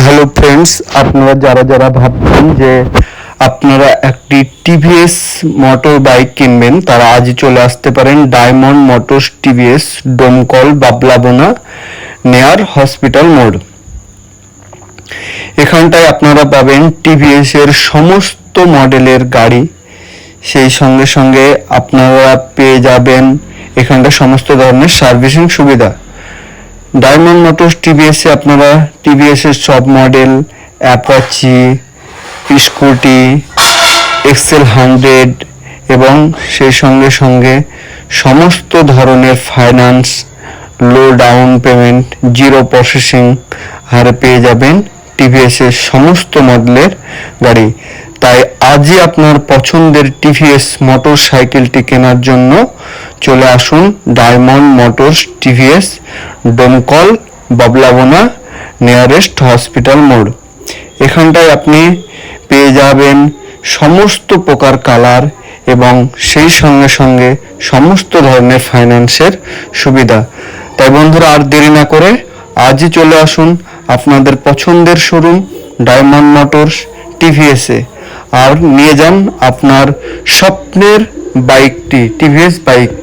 Hello friends, আপনারা যারা যারা ভাবছেন যে আপনারা একটি টিভিএস মোটর বাইক কিনবেন, তারা আজই চলে আসতে পারেন ডায়মন্ড মোটরস টিভিএস, ডোমকল, বাবলাবোনা, নেয়ার হসপিটাল মোড়। এখানটায় আপনারা পাবেন টিভিএস এর সমস্ত মডেলের গাড়ি। সেই সঙ্গে সঙ্গে আপনারা পেয়ে যাবেন এখানটা সমস্ত ধরনের সার্ভিসিং সুবিধা। ডায়মন্ড মোটরস টিভিএসে আপনারা টিভিএসের সব মডেল, অ্যাপাচি, স্কুটি, XL100 এবং সেই সঙ্গে সঙ্গে সমস্ত ধরনের ফাইন্যান্স, লো ডাউন পেমেন্ট, জিরো প্রসেসিং হারে পেয়ে যাবেন টিভিএসের সমস্ত মডেলের গাড়ি। তাই আজই আপনার পছন্দের টিভিএস মোটর সাইকেলটি কেনার জন্য চলে আসুন Diamond Motors TVS, Domkal, Bablabona, nearest hospital মোড়। এখানটায় আপনি পেয়ে যাবেন সমস্ত প্রকার কালার এবং সেই সঙ্গে সঙ্গে সমস্ত ধরনের ফাইন্যান্সের সুবিধা। তাই বন্ধুরা, আর দেরি না করে আজই চলে আসুন আপনাদের পছন্দের শোরুম ডায়মন্ড মোটরস টিভিএসে, আর নিয়ে যান আপনার স্বপ্নের বাইকটি, টিভিএস বাইক।